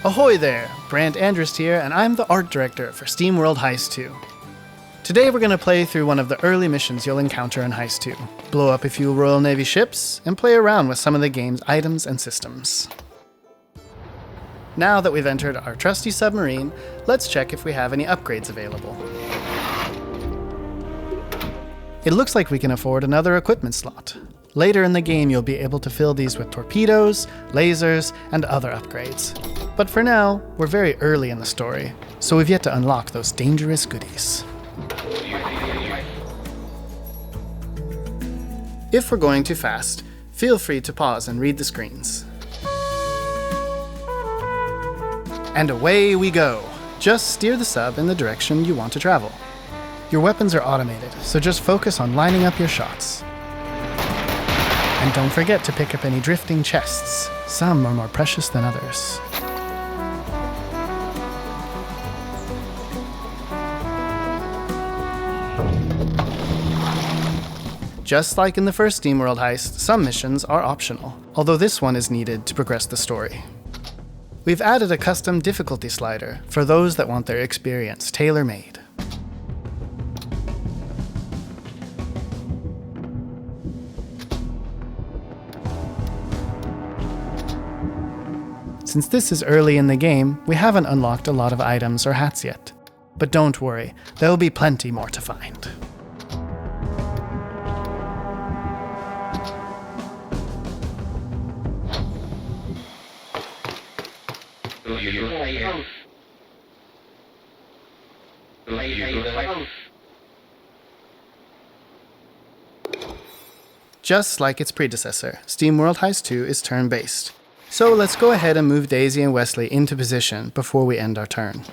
Ahoy there! Brandt Andrist here, and I'm the art director for SteamWorld Heist II. Today we're going to play through one of the early missions you'll encounter in Heist II, blow up a few Royal Navy ships, and play around with some of the game's items and systems. Now that we've entered our trusty submarine, let's check if we have any upgrades available. It looks like we can afford another equipment slot. Later in the game you'll be able to fill these with torpedoes, lasers, and other upgrades. But for now, we're very early in the story, so we've yet to unlock those dangerous goodies. If we're going too fast, feel free to pause and read the screens. And away we go! Just steer the sub in the direction you want to travel. Your weapons are automated, so just focus on lining up your shots. And don't forget to pick up any drifting chests. Some are more precious than others. Just like in the first SteamWorld Heist, some missions are optional, although this one is needed to progress the story. We've added a custom difficulty slider for those that want their experience tailor-made. Since this is early in the game, we haven't unlocked a lot of items or hats yet. But don't worry, there'll be plenty more to find. Just like its predecessor, SteamWorld Heist II is turn-based. So let's go ahead and move Daisy and Wesley into position before we end our turn.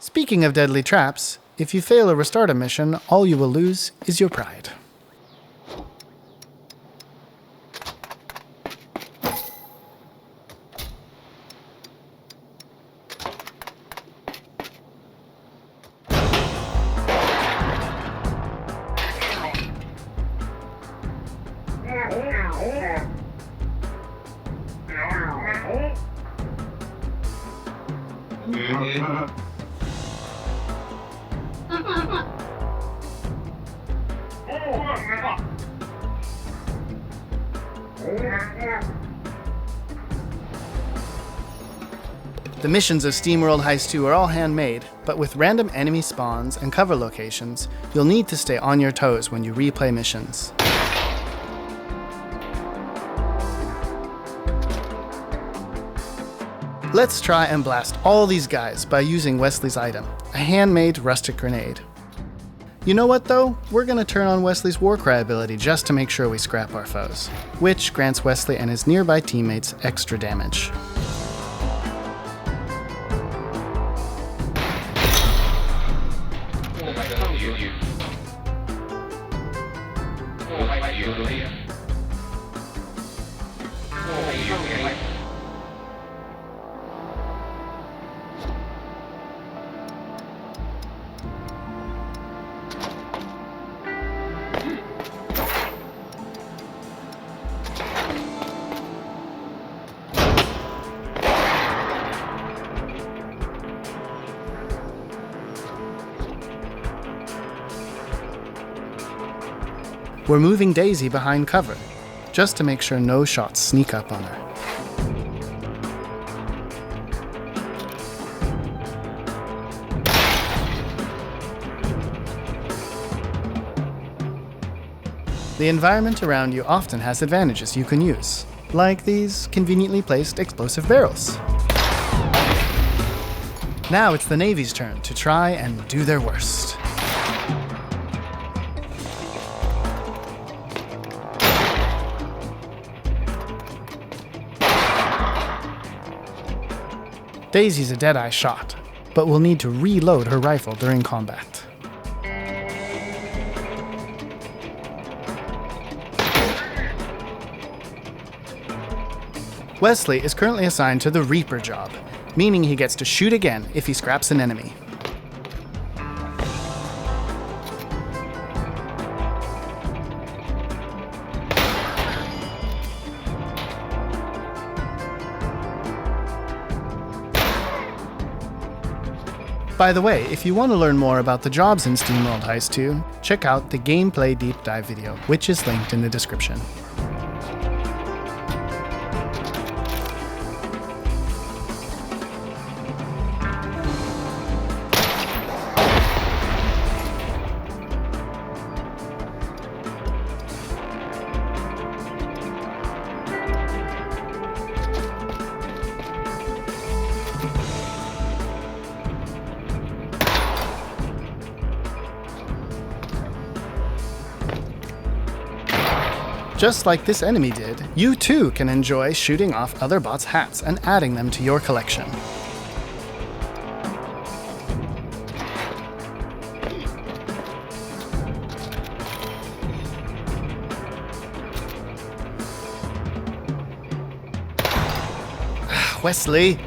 Speaking of deadly traps, if you fail or restart a mission, all you will lose is your pride. The missions of SteamWorld Heist II are all handmade, but with random enemy spawns and cover locations, you'll need to stay on your toes when you replay missions. Let's try and blast all these guys by using Wesley's item, a handmade rustic grenade. You know what though? We're gonna turn on Wesley's Warcry ability just to make sure we scrap our foes, which grants Wesley and his nearby teammates extra damage. We're moving Daisy behind cover, just to make sure no shots sneak up on her. The environment around you often has advantages you can use, like these conveniently placed explosive barrels. Now it's the Navy's turn to try and do their worst. Daisy's a dead-eye shot, but will need to reload her rifle during combat. Wesley is currently assigned to the Reaper job, meaning he gets to shoot again if he scraps an enemy. By the way, if you want to learn more about the jobs in SteamWorld Heist II, check out the gameplay deep dive video, which is linked in the description. Just like this enemy did, you too can enjoy shooting off other bots' hats and adding them to your collection. Wesley!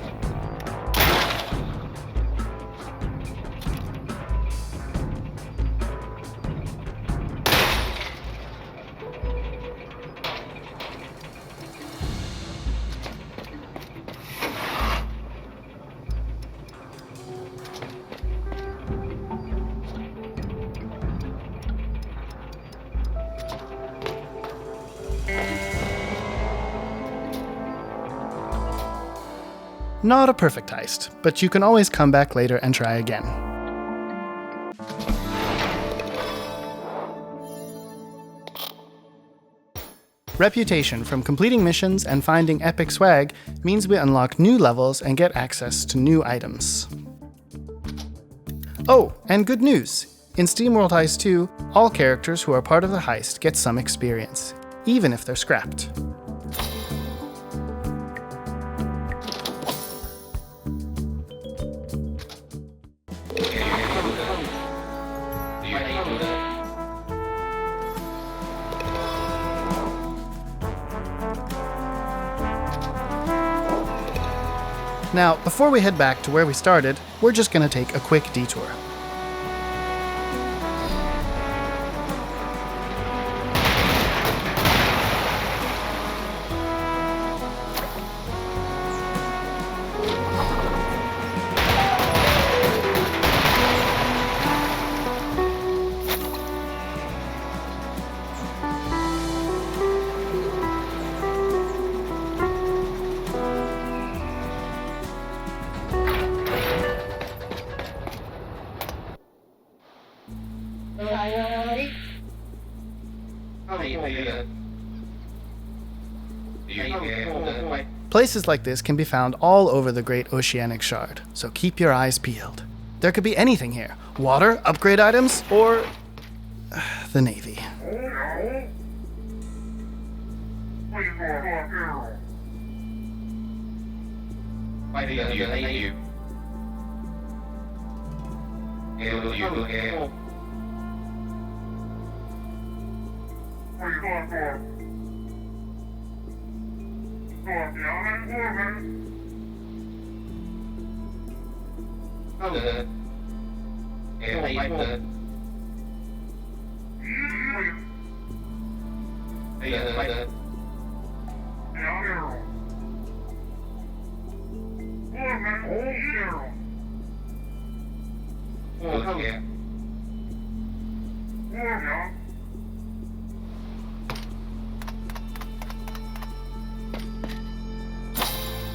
Not a perfect heist, but you can always come back later and try again. Reputation from completing missions and finding epic swag means we unlock new levels and get access to new items. Oh, and good news! In SteamWorld Heist 2, all characters who are part of the heist get some experience, even if they're scrapped. Now, before we head back to where we started, we're just going to take a quick detour. Places like this can be found all over the Great Oceanic Shard, so keep your eyes peeled. There could be anything here. Water, upgrade items, or the Navy.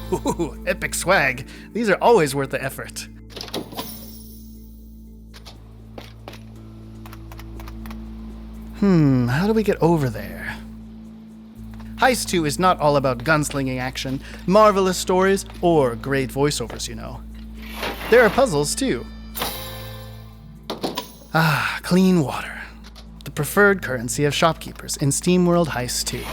Ooh, epic swag. These are always worth the effort. How do we get over there? Heist 2 is not all about gunslinging action, marvelous stories, or great voiceovers, you know. There are puzzles, too. Ah, clean water. The preferred currency of shopkeepers in SteamWorld Heist 2.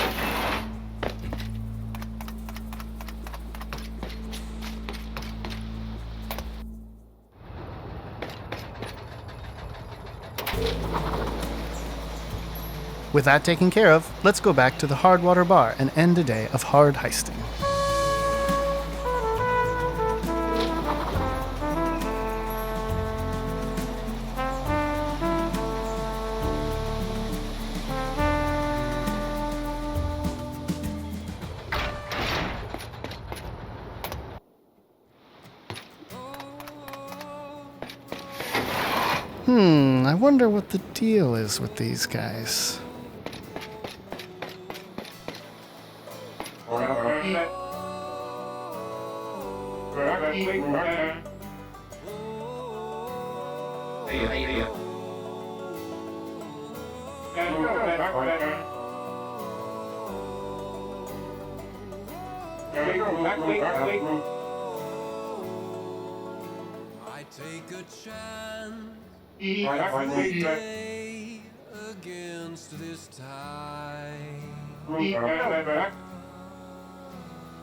With that taken care of, let's go back to the Hardwater Bar and end a day of hard heisting. I wonder what the deal is with these guys. I take a chance every day against this tide.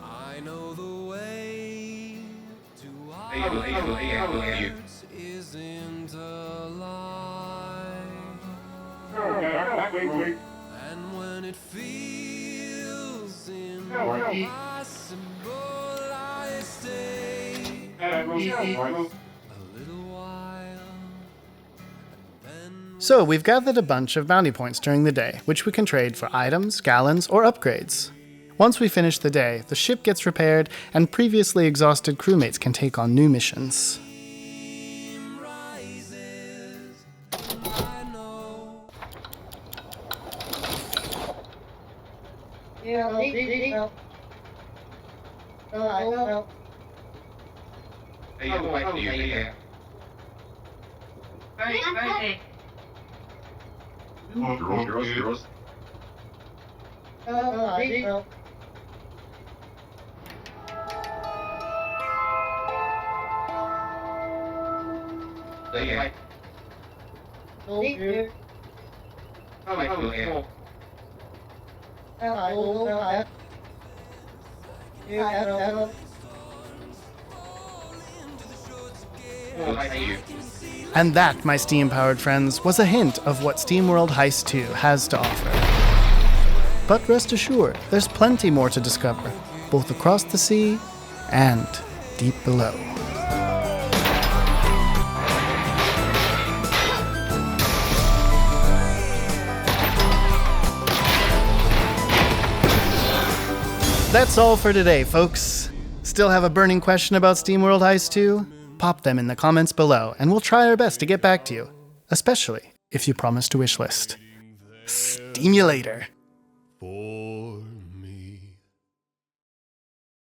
I know the way to hearts isn't a lie. And when it feels impossible, I stay a little while. Then So we've gathered a bunch of bounty points during the day, which we can trade for items, gallons, or upgrades. Once we finish the day, the ship gets repaired, and previously exhausted crewmates can take on new missions. rises, I know. And that, my steam-powered friends, was a hint of what SteamWorld Heist 2 has to offer. But rest assured, there's plenty more to discover, both across the sea and deep below. That's all for today, folks. Still have a burning question about SteamWorld Heist 2? Pop them in the comments below, and we'll try our best to get back to you, especially if you promise to wishlist. Steamulator. For